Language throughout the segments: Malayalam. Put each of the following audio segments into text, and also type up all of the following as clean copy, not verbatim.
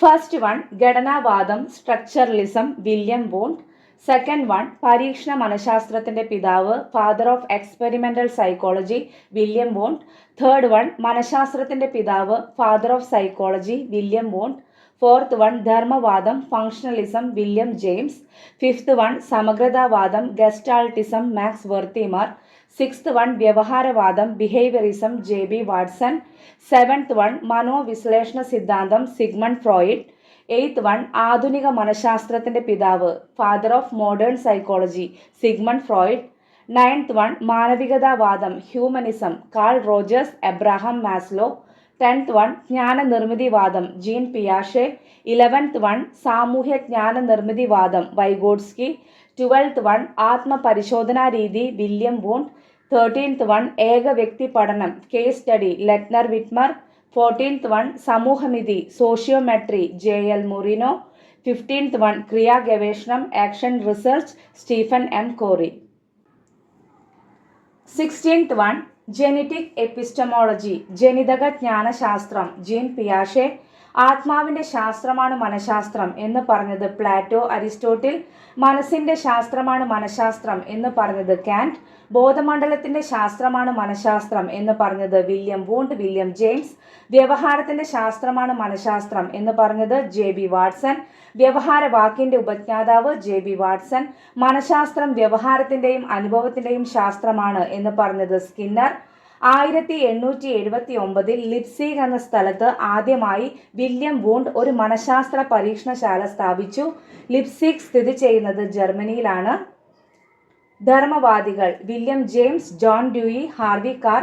ഫസ്റ്റ് വൺ ഘടനാവാദം structuralism William Wundt. Second one പരീക്ഷണ മനഃശാസ്ത്രത്തിന്റെ പിതാവ് father of experimental psychology William Wundt. Third one മനഃശാസ്ത്രത്തിന്റെ പിതാവ് father of psychology William Wundt. Fourth one ധർമ്മവാദം functionalism William James. Fifth one സമഗ്രതാവാദം gestaltism Max Wertheimer. Sixth one വ്യവഹാരവാദം behaviourism J B Watson. Seventh one മനോവിശ്ലേഷണ സിദ്ധാന്തം സിഗ്മണ്ട് ഫ്രോയിഡ്. എയ്ത്ത് വൺ ആധുനിക മനഃശാസ്ത്രത്തിന്റെ പിതാവ് father of modern psychology Sigmund Freud. Ninth one മാനവികതാവാദം humanism Carl Rogers Abraham Maslow. Tenth one ജ്ഞാനനിർമ്മിതിവാദം ജീൻ പിയാഷെ. 11th വൺ സാമൂഹ്യ ജ്ഞാനനിർമ്മിതിവാദം വൈഗോട്സ്കി. 12th വൺ ആത്മപരിശോധനാ രീതി വില്യം വോണ്ട്. 13th വൺ ഏകവ്യക്തി പഠനം case study Lightner Witmer. 14th one സമൂഹമിതി sociometry J L Moreno. 15th one ക്രിയാഗവേഷണം action research Stephen M Corey. 16th one genetic epistemology ജനിതക ജ്ഞാനശാസ്ത്രം ജീൻ പിയാഷെ. ആത്മാവിൻ്റെ ശാസ്ത്രമാണ് മനഃശാസ്ത്രം എന്ന് പറഞ്ഞത് പ്ലാറ്റോ അരിസ്റ്റോട്ടിൽ. മനസ്സിൻ്റെ ശാസ്ത്രമാണ് മനഃശാസ്ത്രം എന്ന് പറഞ്ഞത് കാന്റ്. ബോധമണ്ഡലത്തിൻ്റെ ശാസ്ത്രമാണ് മനഃശാസ്ത്രം എന്ന് പറഞ്ഞത് വില്യം വോണ്ട് വില്യം ജെയിംസ്. വ്യവഹാരത്തിൻ്റെ ശാസ്ത്രമാണ് മനഃശാസ്ത്രം എന്ന് പറഞ്ഞത് ജെ ബി വാട്സൺ. വ്യവഹാരവാക്കിൻ്റെ ഉപജ്ഞാതാവ് ജെ ബി വാട്സൺ. മനഃശാസ്ത്രം വ്യവഹാരത്തിൻ്റെയും അനുഭവത്തിൻ്റെയും ശാസ്ത്രമാണ് എന്ന് പറഞ്ഞത് സ്കിന്നർ. 1879 ലിപ്സിഗ് എന്ന സ്ഥലത്ത് ആദ്യമായി വില്യം വൂണ്ട് ഒരു മനഃശാസ്ത്ര പരീക്ഷണശാല സ്ഥാപിച്ചു. ലിപ്സിഗ് സ്ഥിതി ചെയ്യുന്നത് ജർമ്മനിയിലാണ്. ധർമ്മവാദികൾ William James John Dewey Harvey Carr.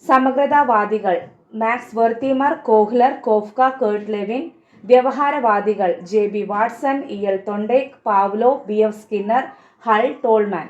സമഗ്രതാവാദികൾ Max Wertheimer Kohler Koffka Kurt Lewin. വ്യവഹാരവാദികൾ J B Watson E L Thorndike Pavlov B F Skinner Hull Tolman.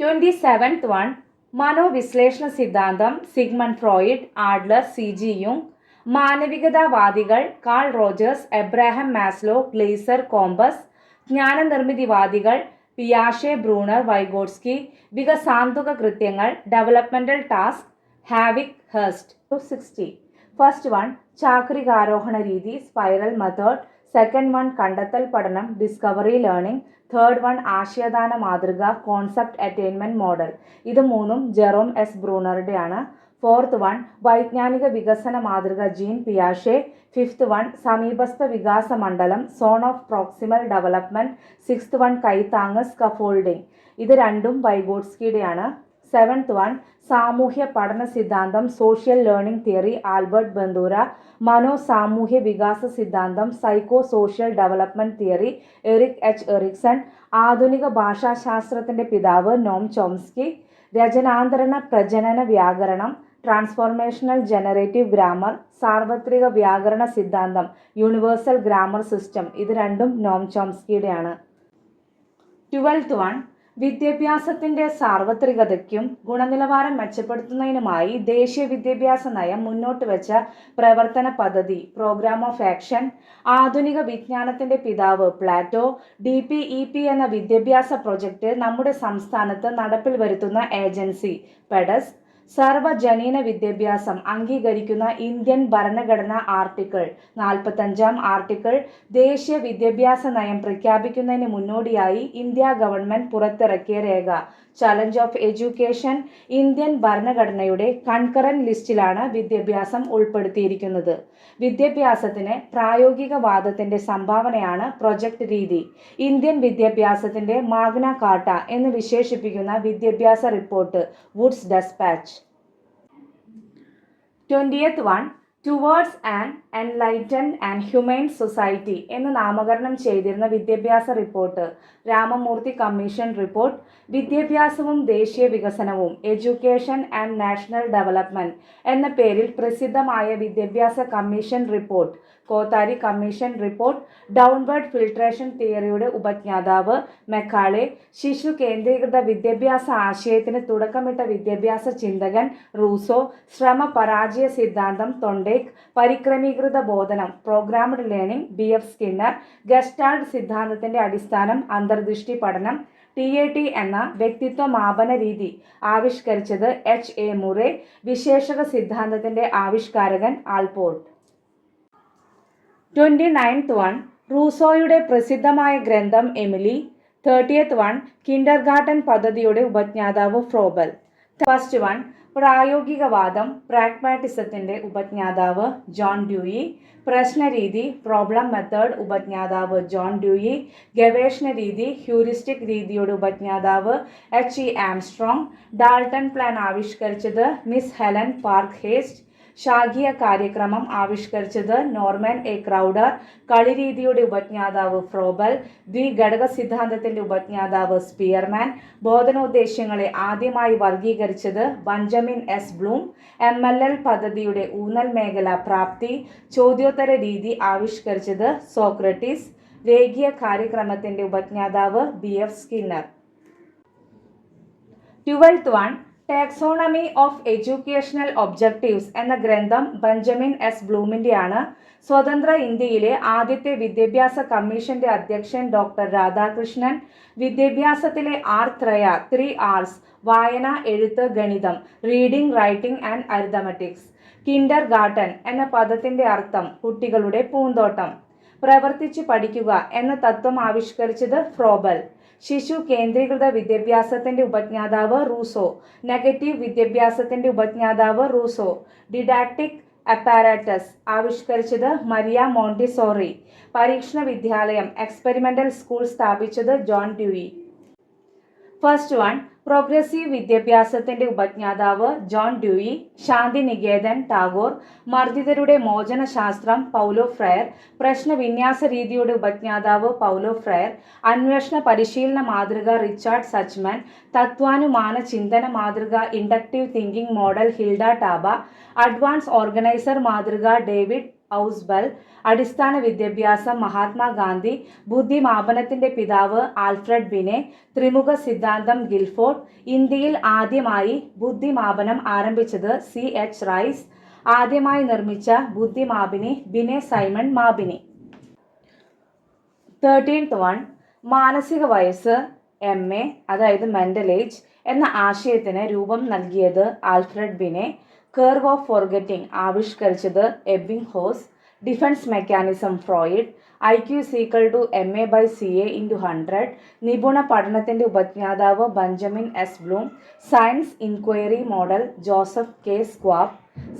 27th one മനോവിശ്ലേഷണ സിദ്ധാന്തം Sigmund Freud Adler C G യുങ്. മാനവികതാവാദികൾ Carl Rogers Abraham Maslow Glasser Combs. ജ്ഞാനനിർമ്മിതിവാദികൾ പിയാഷെ ബ്രൂണർ വൈഗോട്സ്കി. വികസാന്തുക കൃത്യങ്ങൾ developmental task Havighurst. 260 first one ചാക്രികാരോഹണ രീതി സ്പൈറൽ മെത്തേഡ്. സെക്കൻഡ് വൺ കണ്ടെത്തൽ പഠനം ഡിസ്കവറി ലേണിംഗ്. തേർഡ് വൺ ആശയദാന മാതൃക കോൺസെപ്റ്റ് അറ്റൈൻമെന്റ് മോഡൽ. ഇത് മൂന്നും ജെറോം എസ് ബ്രൂണറുടെയാണ്. ഫോർത്ത് വൺ വൈജ്ഞാനിക വികസന മാതൃക ജീൻ പിയാഷെ. ഫിഫ്ത്ത് വൺ സമീപസ്ഥ വികാസ മണ്ഡലം zone of proximal development. Sixth one കൈത്താങ് സ്കഫോൾഡിംഗ്. ഇത് രണ്ടും വൈഗോട്സ്കിയുടെയാണ്. സെവൻത്ത് വൺ സാമൂഹ്യ പഠന സിദ്ധാന്തം social learning theory Albert Bandura. മനോസാമൂഹ്യ വികാസ സിദ്ധാന്തം psycho social development theory Erik H Erikson. ആധുനിക ഭാഷാശാസ്ത്രത്തിന്റെ പിതാവ് നോം ചോംസ്കി. രചനാന്തരണ പ്രജനന വ്യാകരണം ട്രാൻസ്ഫോർമേഷണൽ ജനറേറ്റീവ് ഗ്രാമർ. സാർവത്രിക വ്യാകരണ സിദ്ധാന്തം യൂണിവേഴ്സൽ ഗ്രാമർ സിസ്റ്റം. ഇത് രണ്ടും നോം ചോംസ്കിയുടെയാണ്. 12th വൺ വിദ്യാഭ്യാസത്തിന്റെ സാർവത്രികതയ്ക്കും ഗുണനിലവാരം മെച്ചപ്പെടുത്തുന്നതിനുമായി ദേശീയ വിദ്യാഭ്യാസ നയം മുന്നോട്ട് വെച്ച പ്രവർത്തന പദ്ധതി പ്രോഗ്രാം ഓഫ് ആക്ഷൻ. ആധുനിക വിജ്ഞാനത്തിന്റെ പിതാവ് പ്ലാറ്റോ. DPEP എന്ന വിദ്യാഭ്യാസ പ്രൊജക്ട് നമ്മുടെ സംസ്ഥാനത്ത് നടപ്പിൽ വരുത്തുന്ന ഏജൻസി പെഡസ്. സർവജനീന വിദ്യാഭ്യാസം അംഗീകരിക്കുന്ന ഇന്ത്യൻ ഭരണഘടന ആർട്ടിക്കിൾ 45 ആർട്ടിക്കിൾ ദേശീയ വിദ്യാഭ്യാസ നയം പ്രഖ്യാപിക്കുന്നതിന് മുന്നോടിയായി ഇന്ത്യ ഗവൺമെന്റ് പുറത്തിറക്കിയ രേഖ ചലഞ്ച് ഓഫ് എഡ്യൂക്കേഷൻ. ഇന്ത്യൻ ഭരണഘടനയുടെ കൺകറന്റ് ലിസ്റ്റിലാണ് വിദ്യാഭ്യാസം ഉൾപ്പെടുത്തിയിരിക്കുന്നത്. വിദ്യാഭ്യാസത്തിന് പ്രായോഗികവാദത്തിന്റെ സംഭാവനയാണ് പ്രൊജക്ട് രീതി. ഇന്ത്യൻ വിദ്യാഭ്യാസത്തിന്റെ മാഗ്ന കാർട്ട എന്ന് വിശേഷിപ്പിക്കുന്ന വിദ്യാഭ്യാസ report Wood's despatch. 20th one towards an enlightened and human society എന്ന് നാമകരണം ചെയ്തിരുന്ന വിദ്യാഭ്യാസ റിപ്പോർട്ട് രാമമൂർത്തി കമ്മീഷൻ റിപ്പോർട്ട്. വിദ്യാഭ്യാസവും ദേശീയ വികസനവും എഡ്യൂക്കേഷൻ ആൻഡ് നാഷണൽ ഡെവലപ്മെന്റ് എന്ന പേരിൽ പ്രസിദ്ധമായ വിദ്യാഭ്യാസ commission report Kothari commission report. Downward filtration തിയറിയുടെ ഉപജ്ഞാതാവ് മെക്കാളെ. ശിശു കേന്ദ്രീകൃത വിദ്യാഭ്യാസ ആശയത്തിന് തുടക്കമിട്ട വിദ്യാഭ്യാസ ചിന്തകൻ റൂസോ. ശ്രമ പരാജയ സിദ്ധാന്തം തൊണ്ടേക്ക്. പരിക്രമീകൃത ബോധനം programmed learning BF Skinner. Gestalt സിദ്ധാന്തത്തിന്റെ അടിസ്ഥാനം അന്തർദൃഷ്ടി പഠനം. TAT എന്ന വ്യക്തിത്വ മാപന രീതി ആവിഷ്കരിച്ചത് HA മുറെ. വിശേഷക സിദ്ധാന്തത്തിന്റെ ആവിഷ്കാരകൻ ആൽപോർട്ട്. 29th വൺ റൂസോയുടെ പ്രസിദ്ധമായ ഗ്രന്ഥം എമിലി. 30th വൺ കിൻഡർഗാർട്ടൻ പദ്ധതിയുടെ ഉപജ്ഞാതാവ് ഫ്രോബൽ. ഫസ്റ്റ് വൺ പ്രായോഗികവാദം പ്രാഗ്മാറ്റിസത്തിന്റെ ഉപജ്ഞാതാവ് ജോൺ ഡ്യൂയി. പ്രശ്നരീതി പ്രോബ്ലം മെത്തേഡ് ഉപജ്ഞാതാവ് ജോൺ ഡ്യൂയി. ഗവേഷണ രീതി ഹ്യൂറിസ്റ്റിക് രീതിയുടെ ഉപജ്ഞാതാവ് H E Armstrong. Dalton plan ആവിഷ്കരിച്ചത് മിസ് ഹെലൻ പാർക്ക് ഹേസ്റ്റ്. ശാഖീയ കാര്യക്രമം ആവിഷ്കരിച്ചത് നോർമൻ എ ക്രൗഡർ. കളിരീതിയുടെ ഉപജ്ഞാതാവ് ഫ്രോബൽ. ദ്വിഘടക സിദ്ധാന്തത്തിന്റെ ഉപജ്ഞാതാവ് സ്പിയർമാൻ. ബോധനോദ്ദേശ്യങ്ങളെ ആദ്യമായി വർഗീകരിച്ചത് ബഞ്ചമിൻ എസ് ബ്ലൂം. MLL പദ്ധതിയുടെ ഊന്നൽ മേഖല പ്രാപ്തി. ചോദ്യോത്തര രീതി ആവിഷ്കരിച്ചത് സോക്രട്ടീസ്. രേഖീയ കാര്യക്രമത്തിന്റെ ഉപജ്ഞാതാവ് BF Skinner. 12th one taxonomy of educational objectives എന്ന ഗ്രന്ഥം ബഞ്ചമിൻ എസ് ബ്ലൂമിൻ്റെയാണ്. സ്വതന്ത്ര ഇന്ത്യയിലെ ആദ്യത്തെ വിദ്യാഭ്യാസ കമ്മീഷന്റെ അധ്യക്ഷൻ ഡോക്ടർ രാധാകൃഷ്ണൻ. വിദ്യാഭ്യാസത്തിലെ ത്രയ 3 Rs വായന, എഴുത്ത്, ഗണിതം reading, writing and arithmetics. Kindergarten എന്ന പദത്തിന്റെ അർത്ഥം കുട്ടികളുടെ പൂന്തോട്ടം. പ്രവർത്തിച്ചു പഠിക്കുക എന്ന തത്വം ആവിഷ്കരിച്ചത് ഫ്രോബൽ. ശിശു കേന്ദ്രീകൃത വിദ്യാഭ്യാസത്തിന്റെ ഉപജ്ഞാതാവ് റൂസോ. നെഗറ്റീവ് വിദ്യാഭ്യാസത്തിന്റെ ഉപജ്ഞാതാവ് റൂസോ. ഡിഡാക്റ്റിക് അപ്പാരാറ്റസ് ആവിഷ്കരിച്ചത് മരിയ മോണ്ടിസോറി. പരീക്ഷണ വിദ്യാലയം എക്സ്പെരിമെന്റൽ സ്കൂൾ സ്ഥാപിച്ചത് John Dewey. First one progressive വിദ്യാഭ്യാസത്തിന്റെ ഉപജ്ഞാതാവ് ജോൺ ഡ്യൂയി. ശാന്തിനികേതൻ ടാഗോർ. മർദ്ദിതരുടെ മോചനശാസ്ത്രം പൗലോ ഫ്രയർ. പ്രശ്നവിന്യാസ രീതിയുടെ ഉപജ്ഞാതാവ് പൗലോ ഫ്രയർ. അന്വേഷണ പരിശീലന മാതൃക റിച്ചാർഡ് സച്ച്മാൻ. തത്വാനുമാന ചിന്തന മാതൃക inductive thinking model Hilda Taba. Advance organiser മാതൃക ഡേവിഡ് ഔസ്ബൽ. അടിസ്ഥാന വിദ്യാഭ്യാസം മഹാത്മാഗാന്ധി. ബുദ്ധിമാപനത്തിന്റെ പിതാവ് ആൽഫ്രഡ് ബിനെ. ത്രിമുഖ സിദ്ധാന്തം ഗിൽഫോർഡ്. ഇന്ത്യയിൽ ആദ്യമായി ബുദ്ധിമാപനം ആരംഭിച്ചത് CH റൈസ്. ആദ്യമായി നിർമ്മിച്ച ബുദ്ധിമാപിനി ബിനെ സൈമൺ മാപിനി. 13th വൺ മാനസിക വയസ്സ് MA അതായത് മെന്റൽ ഏജ് എന്ന ആശയത്തിന് രൂപം നൽകിയത് Alfred Binet. Curve of forgetting ആവിഷ്കരിച്ചത് Ebbinghaus. Defence mechanism Freud. IQ MA/CA × 100. നിപുണ പഠനത്തിന്റെ ഉപജ്ഞാതാവ് Benjamin S Bloom. Science inquiry model Joseph K Schwab.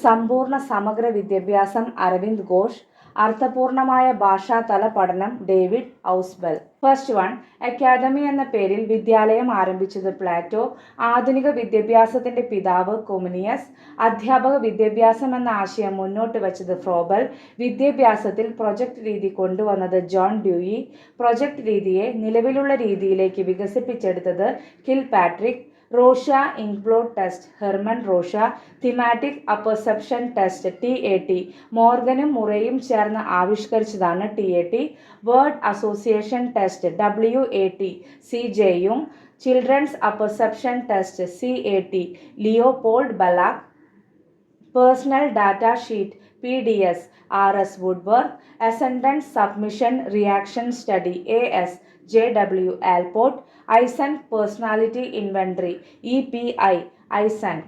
സമ്പൂർണ്ണ സമഗ്ര വിദ്യാഭ്യാസം അരവിന്ദ് ഘോഷ്. അർത്ഥപൂർണമായ ഭാഷാതല പഠനം David Ausubel. First one academy എന്ന പേരിൽ വിദ്യാലയം ആരംഭിച്ചത് പ്ലാറ്റോ. ആധുനിക വിദ്യാഭ്യാസത്തിന്റെ പിതാവ് കൊമുനിയസ്. അധ്യാപക വിദ്യാഭ്യാസം എന്ന ആശയം മുന്നോട്ട് വച്ചത് ഫ്രോബൽ. വിദ്യാഭ്യാസത്തിൽ പ്രൊജക്ട് രീതി കൊണ്ടുവന്നത് ജോൺ ഡ്യൂയി. പ്രൊജക്ട് രീതിയെ നിലവിലുള്ള രീതിയിലേക്ക് വികസിപ്പിച്ചെടുത്തത് Kilpatrick. Rorschach inkblot test Hermann Rorschach. Thematic apperception test TAT മോർഗനും മുറേയും ചേർന്ന് ആവിഷ്കരിച്ചതാണ് TAT. Word association test WAT CJ യുങ്. Children's apperception test CAT Leopold Bellak. Personal data sheet PDS RS Woodworth. Ascendance submission reaction study AS JW Allport. Eysenck personality inventory EPI Eysenck.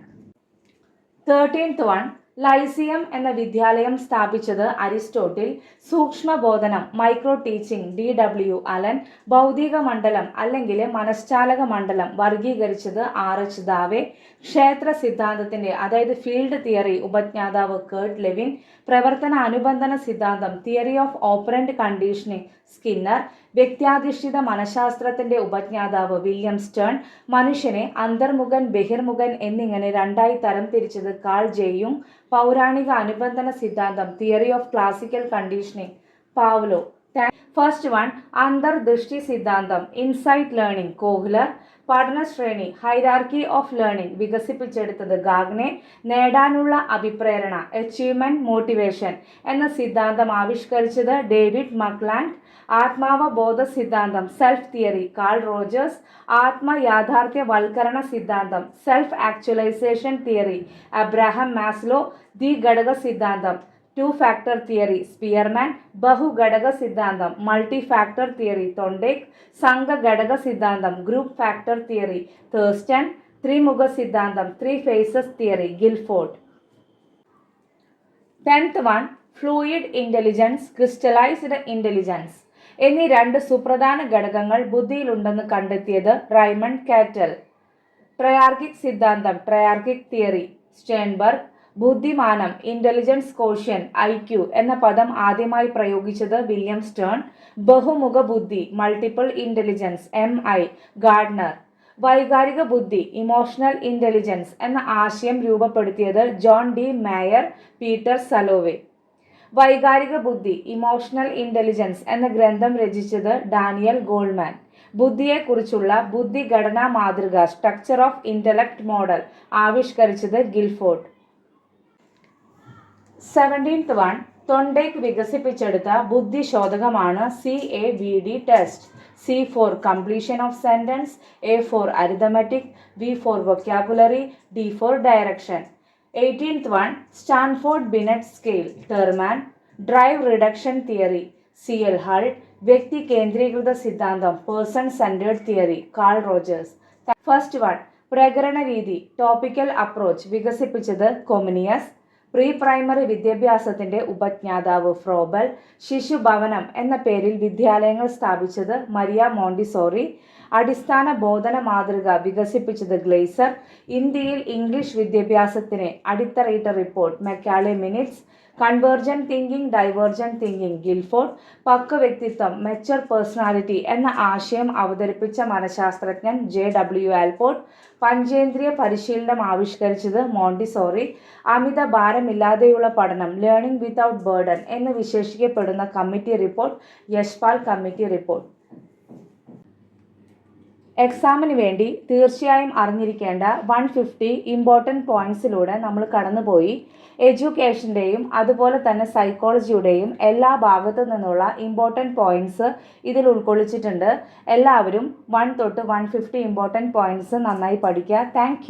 13th one Lyceum എന്ന വിദ്യാലയം സ്ഥാപിച്ചത് അരിസ്റ്റോട്ടിൽ. സൂക്ഷ്മബോധനം മൈക്രോ ടീച്ചിങ് DW അലൻ. ഭൗതിക മണ്ഡലം അല്ലെങ്കിൽ മനഃശാലക മണ്ഡലം വർഗീകരിച്ചത് RH ദാവെ. ക്ഷേത്ര സിദ്ധാന്തത്തിന്റെ അതായത് ഫീൽഡ് തിയറി ഉപജ്ഞാതാവ് കേർട്ട് ലെവിൻ. പ്രവർത്തന അനുബന്ധന സിദ്ധാന്തം theory of operant conditioning Skinner. വ്യക്ത്യാധിഷ്ഠിത മനഃശാസ്ത്രത്തിന്റെ ഉപജ്ഞാതാവ് വില്യം സ്റ്റേൺ. മനുഷ്യനെ അന്തർമുഖൻ ബഹിർമുഖൻ എന്നിങ്ങനെ രണ്ടായി തരം തിരിച്ചത് കാൾ ജെയും. പൗരാണിക അനുബന്ധന സിദ്ധാന്തം theory of classical conditioning Pavlov. First one അന്തർദൃഷ്ടി സിദ്ധാന്തം ഇൻസൈറ്റ് ലേണിംഗ് കോഹ്ലർ. പഠനശ്രേണി ഹൈറാർക്കി ഓഫ് ലേണിംഗ് വികസിപ്പിച്ചെടുത്തത് ഗാഗ്നെ. നേടാനുള്ള അഭിപ്രേരണ അച്ചീവ്മെന്റ് മോട്ടിവേഷൻ എന്ന സിദ്ധാന്തം ആവിഷ്കരിച്ചത് ഡേവിഡ് മക്ലാൻഡ്. ആത്മാവബോധ സിദ്ധാന്തം സെൽഫ് തിയറി കാൾ റോജേഴ്സ്. ആത്മയാഥാർത്ഥ്യവൽക്കരണ സിദ്ധാന്തം self actualisation theory Abraham Maslow. ദ്വിഘടക സിദ്ധാന്തം 2 ഫാക്ടർ തിയറി സ്പിയർമാൻ. ബഹുഘടക സിദ്ധാന്തം മൾട്ടി ഫാക്ടർ തിയറി തൊണ്ടേക്ക്. സംഘഘടക സിദ്ധാന്തം ഗ്രൂപ്പ് ഫാക്ടർ തിയറി തേഴ്സ്റ്റൺ. ത്രിമുഖ സിദ്ധാന്തം 3 faces theory Guilford. 10th one fluid intelligence, crystallised intelligence എന്നീ രണ്ട് സുപ്രധാന ഘടകങ്ങൾ ബുദ്ധിയിലുണ്ടെന്ന് കണ്ടെത്തിയത് റൈമണ്ട് കാറ്റൽ. ട്രയാർക്കിക് സിദ്ധാന്തം, ട്രയാർക്കിക് തിയറി, സ്റ്റേൺബർഗ്. ബുദ്ധിമാനം, ഇൻ്റലിജൻസ് ക്വോഷ്യന്റ്, IQ എന്ന പദം ആദ്യമായി പ്രയോഗിച്ചത് വില്യം സ്റ്റേൺ. ബഹുമുഖ ബുദ്ധി, മൾട്ടിപ്പിൾ ഇൻ്റലിജൻസ്, MI ഗാർഡ്നർ. വൈകാരിക ബുദ്ധി, ഇമോഷണൽ ഇൻ്റലിജൻസ് എന്ന ആശയം രൂപപ്പെടുത്തിയത് ജോൺ ഡി മേയർ, പീറ്റർ സലോവെ. വൈകാരിക ബുദ്ധി, ഇമോഷണൽ ഇൻ്റലിജൻസ് എന്ന ഗ്രന്ഥം രചിച്ചത് ഡാനിയൽ ഗോൾമാൻ. ബുദ്ധിയെക്കുറിച്ചുള്ള ബുദ്ധിഘടനാ മാതൃക, സ്ട്രക്ചർ ഓഫ് ഇൻ്റലക്ട് മോഡൽ ആവിഷ്കരിച്ചത് ഗിൽഫോർഡ്. 17th one, തൊണ്ടേക്ക് വികസിപ്പിച്ചെടുത്ത ബുദ്ധിശോധകമാണ് CAVD test. C for completion of sentence, A for arithmetic, V for vocabulary, D for direction. 18th one, Stanford Binet scale, Terman. Drive reduction theory, CL Hull. വ്യക്തി കേന്ദ്രീകൃത സിദ്ധാന്തം, person centred theory, Carl Rogers. First one, പ്രകരണ രീതി, ടോപ്പിക്കൽ അപ്രോച്ച് വികസിപ്പിച്ചത് കൊമിനിയസ്. പ്രീ പ്രൈമറി വിദ്യാഭ്യാസത്തിന്റെ ഉപജ്ഞാതാവ് ഫ്രോബൽ. ശിശുഭവനം എന്ന പേരിൽ വിദ്യാലയങ്ങൾ സ്ഥാപിച്ചത് മരിയ മോണ്ടിസോറി. അടിസ്ഥാന ബോധന മാതൃക വികസിപ്പിച്ചത് ഗ്ലേസർ. ഇന്ത്യയിൽ ഇംഗ്ലീഷ് വിദ്യാഭ്യാസത്തിന് അടിത്തറയിട്ട report Macaulay minutes. Convergent thinking, divergent thinking, Guilford. പക്വ വ്യക്തിത്വം, മെച്ചർ പേഴ്സണാലിറ്റി എന്ന ആശയം അവതരിപ്പിച്ച മനഃശാസ്ത്രജ്ഞൻ JW ആൽപോർട്ട്. പഞ്ചേന്ദ്രിയ പരിശീലനം ആവിഷ്കരിച്ചത് മോണ്ടിസോറി. അമിത ഭാരമില്ലാതെയുള്ള പഠനം, ലേണിംഗ് വിത്തൗട്ട് ബേർഡൻ എന്ന് വിശേഷിക്കപ്പെടുന്ന committee report Yashpal committee report. എക്സാമിന് വേണ്ടി തീർച്ചയായും അറിഞ്ഞിരിക്കേണ്ട 150 ഇമ്പോർട്ടൻറ്റ് പോയിൻറ്റ്സിലൂടെ നമ്മൾ കടന്നുപോയി. എഡ്യൂക്കേഷൻ്റെയും അതുപോലെ തന്നെ സൈക്കോളജിയുടെയും എല്ലാ ഭാഗത്തു നിന്നുള്ള ഇമ്പോർട്ടൻറ്റ് പോയിൻറ്റ്സ് ഇതിൽ ഉൾക്കൊള്ളിച്ചിട്ടുണ്ട്. എല്ലാവരും 1 തൊട്ട് 150 ഇമ്പോർട്ടൻറ്റ് പോയിൻറ്റ്സ് നന്നായി പഠിക്കുക. താങ്ക്